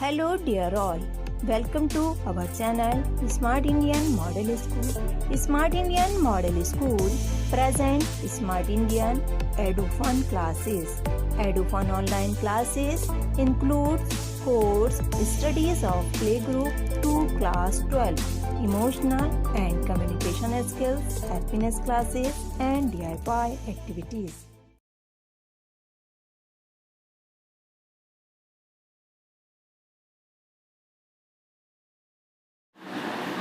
Hello dear all, welcome to our channel Smart Indian Model School. Smart Indian Model School present Smart Indian EduFun classes. EduFun online classes includes course studies of playgroup to class 12, emotional and communication skills, happiness classes and DIY activities.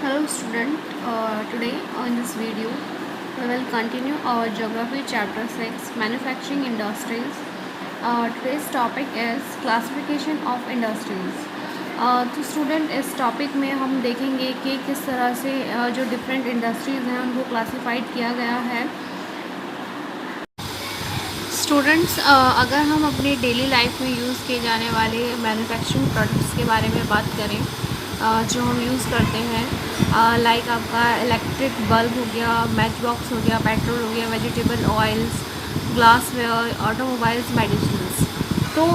Hello student, today in this video we will continue our geography chapter 6 manufacturing industries. Today's topic is classification of industries. तो student इस topic में हम देखेंगे कि किस तरह से जो डिफरेंट इंडस्ट्रीज़ हैं उनको क्लासिफाइड किया गया है. स्टूडेंट्स, अगर हम अपनी डेली लाइफ में यूज़ किए जाने वाले मैन्युफैक्चरिंग प्रोडक्ट्स के बारे में बात करें जो हम यूज़ करते हैं, लाइक आपका इलेक्ट्रिक बल्ब हो गया, मैच बॉक्स हो गया, पेट्रोल हो गया, vegetable oils, glassware, automobiles, medicines. तो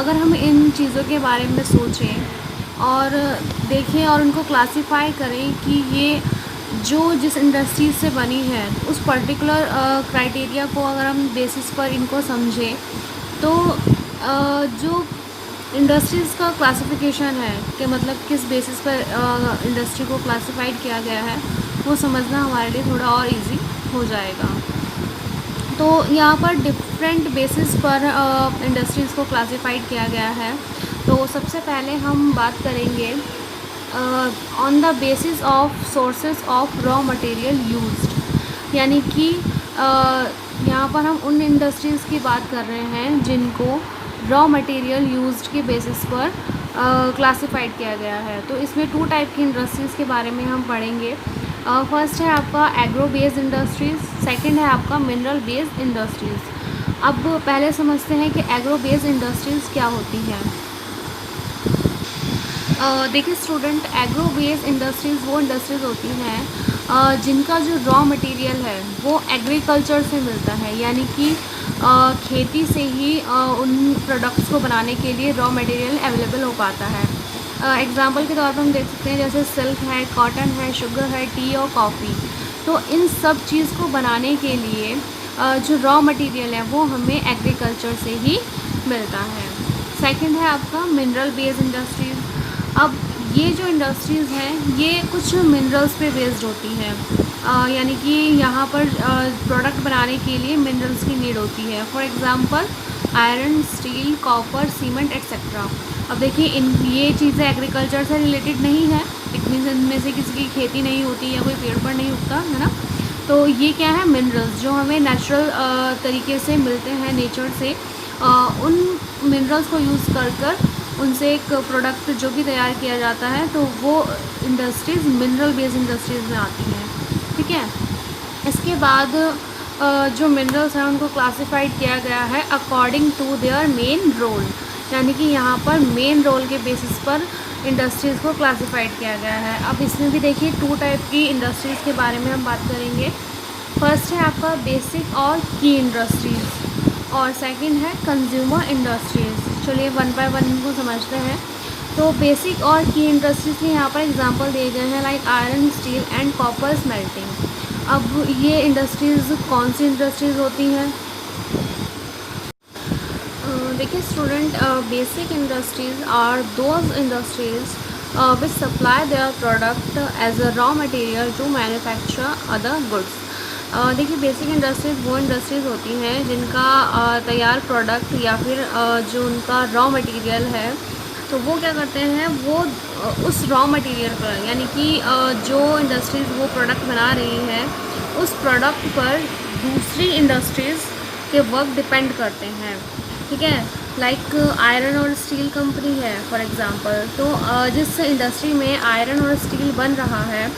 अगर हम इन चीज़ों के बारे में सोचें और देखें और उनको क्लासिफाई करें कि ये जिस इंडस्ट्री से बनी है उस पर्टिकुलर क्राइटेरिया को अगर हम बेसिस पर इनको समझें तो जो इंडस्ट्रीज़ का क्लासिफिकेशन है कि मतलब किस बेसिस पर इंडस्ट्री को क्लासिफाइड किया गया है वो समझना हमारे लिए थोड़ा और इजी हो जाएगा. तो यहाँ पर डिफरेंट बेसिस पर इंडस्ट्रीज़ को क्लासिफाइड किया गया है. तो सबसे पहले हम बात करेंगे on the basis of sources of raw material used, यानी कि यहाँ पर हम उन इंडस्ट्रीज़ की बात कर रहे हैं जिनको रॉ मटेरियल यूज्ड के बेसिस पर क्लासिफाइड किया गया है. तो इसमें 2 टाइप की इंडस्ट्रीज़ के बारे में हम पढ़ेंगे. फर्स्ट है आपका एग्रो बेस्ड इंडस्ट्रीज़, सेकंड है आपका मिनरल बेस्ड इंडस्ट्रीज़. अब पहले समझते हैं कि एग्रो बेस्ड इंडस्ट्रीज़ क्या होती हैं. देखिए स्टूडेंट, एग्रो बेस्ड इंडस्ट्रीज़ वो इंडस्ट्रीज़ होती हैं जिनका जो रॉ मटेरियल है वो एग्रीकल्चर से मिलता है, यानी कि खेती से ही उन प्रोडक्ट्स को बनाने के लिए रॉ मटेरियल अवेलेबल हो पाता है. एग्ज़ाम्पल के तौर पर हम देख सकते हैं जैसे सिल्क है, कॉटन है, शुगर है, टी और कॉफ़ी. तो इन सब चीज़ को बनाने के लिए जो रॉ मटेरियल है वो हमें एग्रीकल्चर से ही मिलता है. सेकंड है आपका मिनरल बेस्ड इंडस्ट्रीज़. अब ये जो इंडस्ट्रीज़ हैं ये कुछ मिनरल्स पे बेस्ड होती हैं, यानी कि यहाँ पर प्रोडक्ट बनाने के लिए मिनरल्स की नीड होती है. For example iron, steel, copper, cement etcetera. अब देखिए ये चीज़ें एग्रीकल्चर से रिलेटेड नहीं है, इट मीन्स इनमें से किसी की खेती नहीं होती या कोई पेड़ पर नहीं उगता है ना. तो ये क्या है, मिनरल्स जो हमें नेचुरल तरीके से मिलते हैं नेचर से. उन मिनरल्स को यूज़ कर उनसे एक प्रोडक्ट जो भी तैयार किया जाता है तो वो इंडस्ट्रीज़ मिनरल बेस्ड इंडस्ट्रीज़ में आती हैं. ठीक है. इसके बाद जो मिनरल्स हैं उनको क्लासिफाइड किया गया है according to their main role, यानी कि यहाँ पर मेन रोल के बेसिस पर इंडस्ट्रीज़ को क्लासिफाइड किया गया है. अब इसमें भी देखिए 2 टाइप की इंडस्ट्रीज़ के बारे में हम बात करेंगे. फर्स्ट है आपका बेसिक और की इंडस्ट्रीज़ और सेकंड है कंज्यूमर इंडस्ट्रीज़. चलिए 1 बाय 1 इनको समझते हैं. तो बेसिक और की इंडस्ट्रीज़ के यहाँ पर एग्जांपल दिए गए हैं like iron, steel and copper smelting. अब ये इंडस्ट्रीज़ कौन सी इंडस्ट्रीज़ होती हैं? देखिए student, basic industries are those industries which supply their product as a raw material to manufacture other goods. देखिए बेसिक इंडस्ट्रीज़ वो इंडस्ट्रीज़ होती हैं जिनका तैयार प्रोडक्ट या फिर जो उनका रॉ मटेरियल है तो वो क्या करते हैं, वो उस रॉ मटेरियल पर, यानी कि जो इंडस्ट्रीज़ वो प्रोडक्ट बना रही है उस प्रोडक्ट पर दूसरी इंडस्ट्रीज़ के वर्क डिपेंड करते हैं. ठीक है. लाइक आयरन और स्टील कंपनी है फॉर एग्ज़ाम्पल, तो जिस इंडस्ट्री में आयरन और स्टील बन रहा है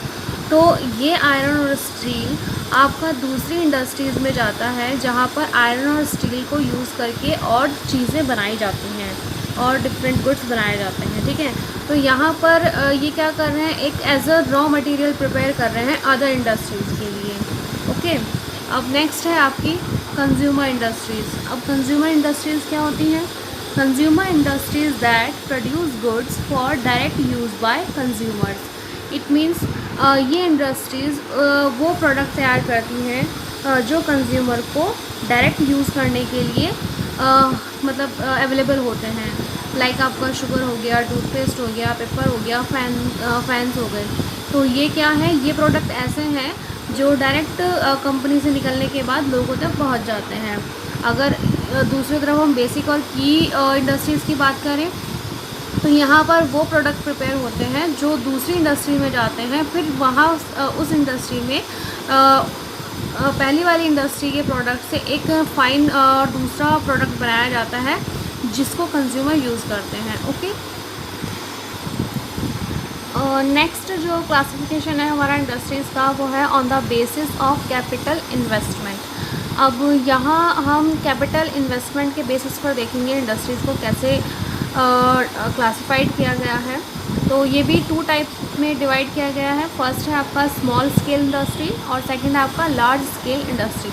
तो ये आयरन और स्टील आपका दूसरी इंडस्ट्रीज़ में जाता है जहाँ पर आयरन और स्टील को यूज़ करके और चीज़ें बनाई जाती हैं और डिफरेंट गुड्स बनाए जाते हैं. ठीक है. तो यहाँ पर ये क्या कर रहे हैं, एक as a raw material prepare कर रहे हैं अदर इंडस्ट्रीज़ के लिए. ओके. अब नेक्स्ट है आपकी कंज्यूमर इंडस्ट्रीज़. अब कंज्यूमर इंडस्ट्रीज़ क्या होती हैं? Consumer industries that produce goods for direct use by consumers. It means ये इंडस्ट्रीज़ वो प्रोडक्ट तैयार करती हैं जो कंज्यूमर को डायरेक्ट यूज़ करने के लिए मतलब अवेलेबल होते हैं। लाइक आपका शुगर हो गया, टूथपेस्ट हो गया, पेपर हो गया, फैंस हो गए। तो ये क्या है, ये प्रोडक्ट ऐसे हैं जो डायरेक्ट कंपनी से निकलने के बाद लोगों तक पहुंच जाते हैं। अगर दूसरी तरफ हम बेसिक और की इंडस्ट्रीज़ की बात करें तो यहाँ पर वो प्रोडक्ट प्रिपेयर होते हैं जो दूसरी इंडस्ट्री में जाते हैं, फिर वहाँ उस इंडस्ट्री में पहली वाली इंडस्ट्री के प्रोडक्ट से एक फाइन दूसरा प्रोडक्ट बनाया जाता है जिसको कंज्यूमर यूज़ करते हैं। ओके, नेक्स्ट जो क्लासिफिकेशन है हमारा इंडस्ट्रीज़ का वो है on the basis of capital investment. अब यहाँ हम कैपिटल इन्वेस्टमेंट के बेसिस पर देखेंगे इंडस्ट्रीज़ को कैसे क्लासिफाइड किया गया है। तो ये भी 2 टाइप्स में डिवाइड किया गया है। फर्स्ट है आपका स्मॉल स्केल इंडस्ट्री और सेकंड है आपका लार्ज स्केल इंडस्ट्री।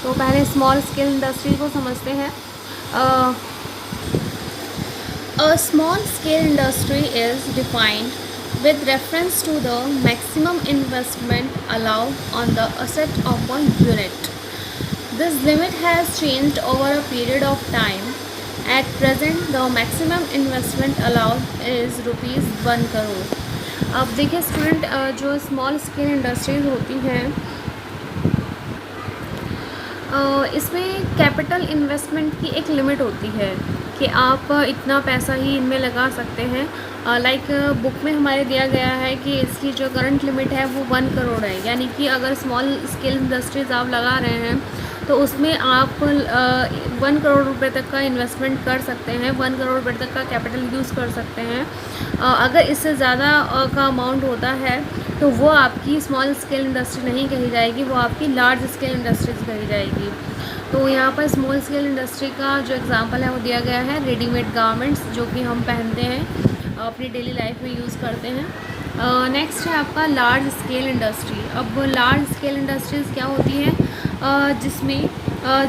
तो पहले स्मॉल स्केल इंडस्ट्री को समझते हैं। A small scale industry is defined with reference to the maximum investment allowed on the asset of a unit. This limit has changed over a period of time. At present, the maximum investment allowed is ₹1 crore. अब देखिए student, जो small scale industries होती हैं इसमें capital investment की एक limit होती है कि आप इतना पैसा ही इनमें लगा सकते हैं। लाइक बुक में हमारे दिया गया है कि इसकी जो करंट लिमिट है वो 1 करोड़ है। यानी कि अगर स्मॉल स्केल इंडस्ट्रीज़ आप लगा रहे हैं तो उसमें आप 1 करोड़ रुपए तक का इन्वेस्टमेंट कर सकते हैं, 1 करोड़ रुपए तक का कैपिटल यूज़ कर सकते हैं। अगर इससे ज़्यादा का अमाउंट होता है तो वो आपकी स्मॉल स्केल इंडस्ट्री नहीं कही जाएगी, वो आपकी लार्ज स्केल इंडस्ट्रीज कही जाएगी। तो यहाँ पर स्मॉल स्केल इंडस्ट्री का जो एग्ज़ाम्पल है वो दिया गया है रेडीमेड गारमेंट्स, जो कि हम पहनते हैं अपनी डेली लाइफ में यूज़ करते हैं। नेक्स्ट है आपका लार्ज स्केल इंडस्ट्री। अब लार्ज स्केल इंडस्ट्रीज़ क्या होती हैं जिसमें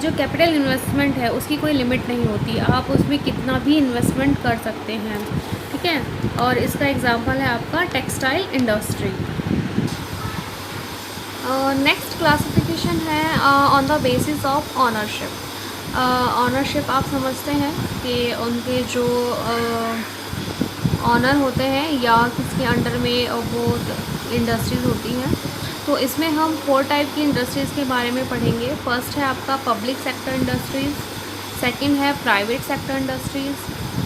जो कैपिटल इन्वेस्टमेंट है उसकी कोई लिमिट नहीं होती, आप उसमें कितना भी इन्वेस्टमेंट कर सकते हैं, ठीक है। और इसका एग्ज़ाम्पल है आपका टेक्सटाइल इंडस्ट्री। नेक्स्ट क्लासिफिकेशन है on the basis of ownership. Ownership आप समझते हैं कि उनके जो ऑनर होते हैं या किसके अंडर में वो इंडस्ट्रीज़ होती हैं। तो इसमें हम 4 टाइप की इंडस्ट्रीज़ के बारे में पढ़ेंगे। फर्स्ट है आपका पब्लिक सेक्टर इंडस्ट्रीज़, सेकंड है प्राइवेट सेक्टर इंडस्ट्रीज़,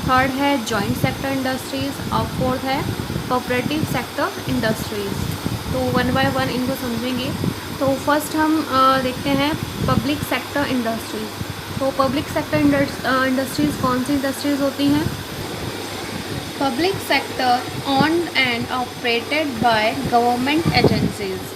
थर्ड है जॉइंट सेक्टर इंडस्ट्रीज़ और फोर्थ है कोऑपरेटिव सेक्टर इंडस्ट्रीज़। तो 1 बाय 1 इनको समझेंगे। तो फर्स्ट हम देखते हैं पब्लिक सेक्टर इंडस्ट्रीज़। तो पब्लिक सेक्टर इंडस्ट्रीज़ कौन सी इंडस्ट्रीज़ होती हैं? Public sector owned and operated by government agencies.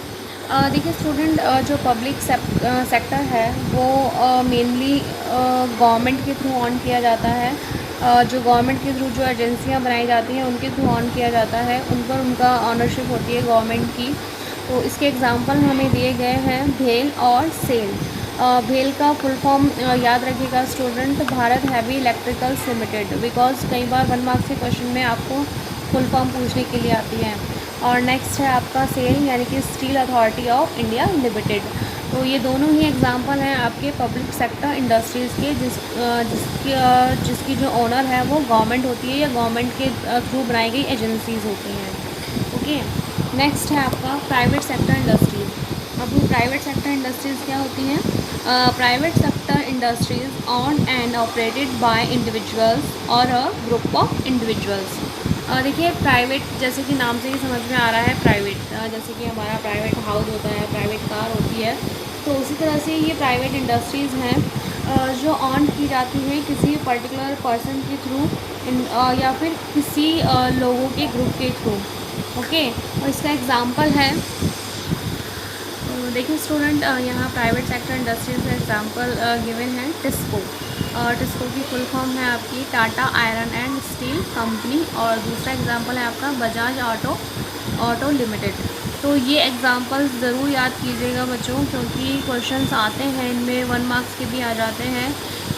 देखिए स्टूडेंट, जो पब्लिक सेक्टर है वो मेनली गवर्नमेंट के थ्रू ऑन किया जाता है। जो गवर्नमेंट के थ्रू जो एजेंसियां बनाई जाती हैं उनके थ्रू ऑन किया जाता है, उन पर उनका ऑनरशिप होती है गवर्नमेंट की। तो इसके एग्जांपल हमें दिए गए हैं भेल और सेल। भेल का फुल फॉर्म याद रखिएगा student, Bharat heavy electricals limited, because कई बार 1 मार्क्स के क्वेश्चन में आपको फुल फॉर्म पूछने के लिए आती है। और नेक्स्ट है आपका सेल यानी कि steel authority of India limited. तो ये दोनों ही एग्जांपल हैं आपके पब्लिक सेक्टर इंडस्ट्रीज़ के जिसकी जो ओनर है वो गवर्नमेंट होती है या गवर्नमेंट के थ्रू बनाई गई एजेंसीज़ होती हैं। ओके, नेक्स्ट है आपका प्राइवेट सेक्टर इंडस्ट्रीज़। अब प्राइवेट सेक्टर इंडस्ट्रीज़ क्या होती हैं? Private sector industries on and operated bye individuals और अ ग्रुप ऑफ इंडिविजुअल्स। देखिए प्राइवेट जैसे कि नाम से ही समझ में आ रहा है, प्राइवेट जैसे कि हमारा प्राइवेट हाउस होता है, प्राइवेट कार होती है, तो उसी तरह से ये प्राइवेट इंडस्ट्रीज़ हैं जो ऑन की जाती हैं किसी पर्टिकुलर पर्सन के थ्रू या फिर किसी लोगों के ग्रुप के थ्रू। ओके, और इसका एग्ज़ाम्पल है, देखिए स्टूडेंट, यहाँ प्राइवेट सेक्टर इंडस्ट्रीज़ का एग्ज़ाम्पल गिवन है टिस्को। टिस्को की फुल फॉर्म है आपकी Tata iron and steel company, और दूसरा एग्ज़ाम्पल है आपका बजाज ऑटो लिमिटेड। तो ये एग्ज़ाम्पल्स ज़रूर याद कीजिएगा बच्चों, क्योंकि क्वेश्चंस आते हैं इनमें 1 मार्क्स के भी आ जाते हैं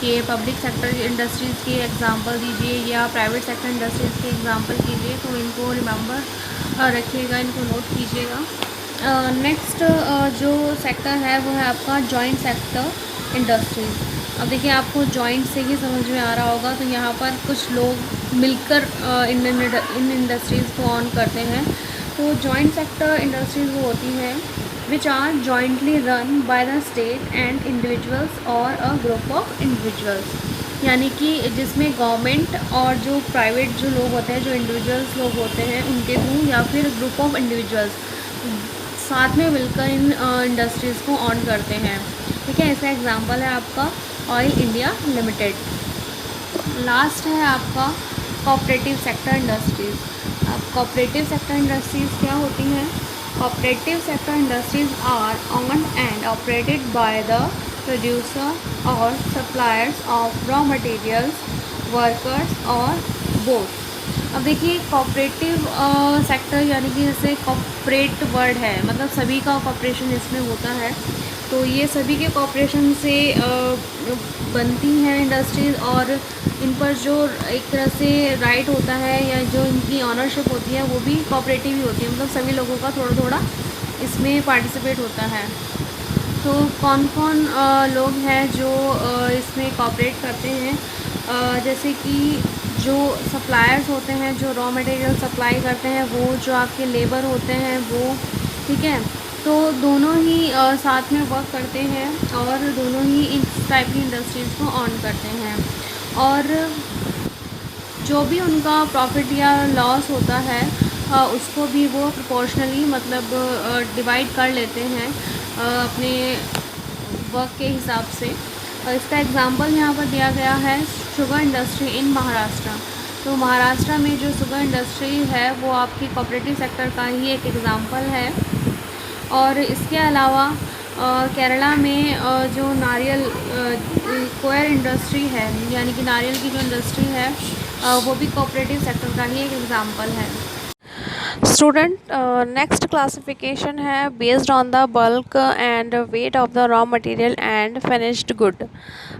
कि पब्लिक सेक्टर इंडस्ट्रीज़ के एग्जांपल दीजिए या प्राइवेट सेक्टर इंडस्ट्रीज़ के एग्जांपल कीजिए, तो इनको रिमेंबर रखिएगा, इनको नोट कीजिएगा। नेक्स्ट जो सेक्टर है वो है आपका जॉइंट सेक्टर इंडस्ट्रीज़। अब देखिए आपको जॉइंट से ही समझ में आ रहा होगा, तो यहाँ पर कुछ लोग मिलकर इन इंडस्ट्रीज़ को ऑन करते हैं। तो जॉइंट सेक्टर इंडस्ट्रीज़ वो होती हैं which are jointly run by the state and individuals और अ ग्रुप ऑफ इंडिविजुअल्स, यानी कि जिसमें गवर्नमेंट और जो प्राइवेट जो लोग होते हैं, जो इंडिविजुअल्स लोग होते हैं, उनके थ्रू या फिर ग्रुप ऑफ इंडिविजुअल्स साथ में मिलकर इन इंडस्ट्रीज़ को ऑन करते हैं। ठीक है, इसका एग्जांपल है आपका ऑयल इंडिया लिमिटेड। लास्ट है आपका कोऑपरेटिव सेक्टर इंडस्ट्रीज़। अब कोऑपरेटिव सेक्टर इंडस्ट्रीज़ क्या होती हैं? Cooperative sector industries are owned and operated by the producer और suppliers of raw materials, workers और बोथ। अब देखिए कोऑपरेटिव सेक्टर यानी कि जैसे कॉपरेट वर्ड है, मतलब सभी का कॉपरेशन इसमें होता है। तो ये सभी के कॉपरेशन से बनती हैं इंडस्ट्रीज़, और इन पर जो एक तरह से राइट होता है या जो इनकी ऑनरशिप होती है वो भी कोऑपरेटिव ही होती है, मतलब सभी लोगों का थोड़ा थोड़ा इसमें पार्टिसिपेट होता है। तो कौन कौन लोग हैं जो इसमें कोऑपरेट करते हैं? जैसे कि जो सप्लायर्स होते हैं, जो रॉ मटेरियल सप्लाई करते हैं, वो जो आपके लेबर होते हैं वो, ठीक है, तो दोनों ही साथ में वर्क करते हैं और दोनों ही इस टाइप की इंडस्ट्रीज़ को ऑन करते हैं। और जो भी उनका प्रॉफिट या लॉस होता है उसको भी वो प्रोपोर्शनली मतलब डिवाइड कर लेते हैं अपने वर्क के हिसाब से। इसका एग्जांपल यहाँ पर दिया गया है शुगर इंडस्ट्री इन महाराष्ट्र। तो महाराष्ट्र में जो शुगर इंडस्ट्री है वो आपकी कोऑपरेटिव सेक्टर का ही एक एग्ज़ाम्पल है। और इसके अलावा केरला में जो नारियल कोयर इंडस्ट्री है, यानी कि नारियल की जो इंडस्ट्री है वो भी कोऑपरेटिव सेक्टर का ही एक एग्ज़ाम्पल है। स्टूडेंट नेक्स्ट क्लासिफिकेशन है based on the bulk and weight of the raw material and finished good.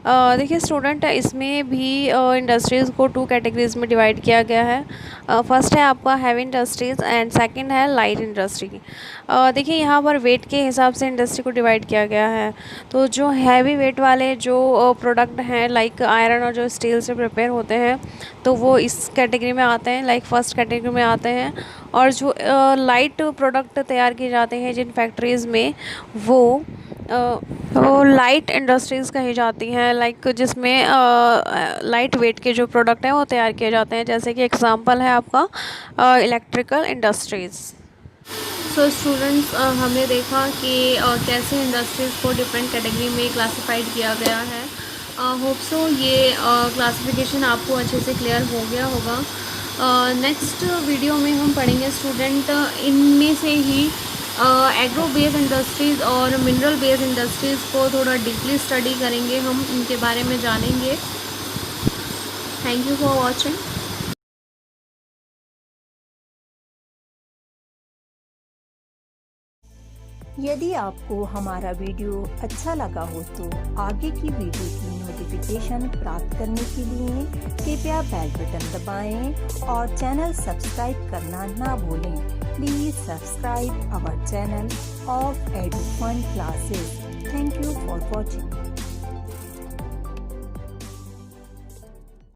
देखिए स्टूडेंट, इसमें भी इंडस्ट्रीज़ को 2 कैटेगरीज में डिवाइड किया गया है। फर्स्ट है आपका हैवी इंडस्ट्रीज़ एंड सेकंड है लाइट इंडस्ट्री। देखिए यहाँ पर वेट के हिसाब से इंडस्ट्री को डिवाइड किया गया है। तो जो हैवी वेट वाले जो प्रोडक्ट हैं लाइक आयरन और जो स्टील से प्रिपेयर होते हैं, तो वो इस कैटेगरी में आते हैं, लाइक फर्स्ट कैटेगरी में आते हैं। और जो लाइट प्रोडक्ट तैयार किए जाते हैं जिन फैक्ट्रीज़ में, वो लाइट इंडस्ट्रीज़ कही जाती हैं, लाइक जिसमें लाइट वेट के जो प्रोडक्ट हैं वो तैयार किए जाते हैं। जैसे कि एग्जांपल है आपका इलेक्ट्रिकल इंडस्ट्रीज़। सो स्टूडेंट्स, हमने देखा कि कैसे इंडस्ट्रीज़ को डिफरेंट कैटेगरी में क्लासिफाइड किया गया है। होप सो ये क्लासिफिकेशन आपको अच्छे से क्लियर हो गया होगा। नेक्स्ट वीडियो में हम पढ़ेंगे स्टूडेंट इनमें से ही एग्रो बेस्ड इंडस्ट्रीज़ और मिनरल बेस्ड इंडस्ट्रीज़ को थोड़ा डीपली स्टडी करेंगे, हम इनके बारे में जानेंगे। Thank you for watching. यदि आपको हमारा वीडियो अच्छा लगा हो तो आगे की वीडियो की नोटिफिकेशन प्राप्त करने के लिए कृपया बेल बटन दबाएं और चैनल सब्सक्राइब करना ना भूलें। Please subscribe our channel of Edufun classes. Thank you for watching.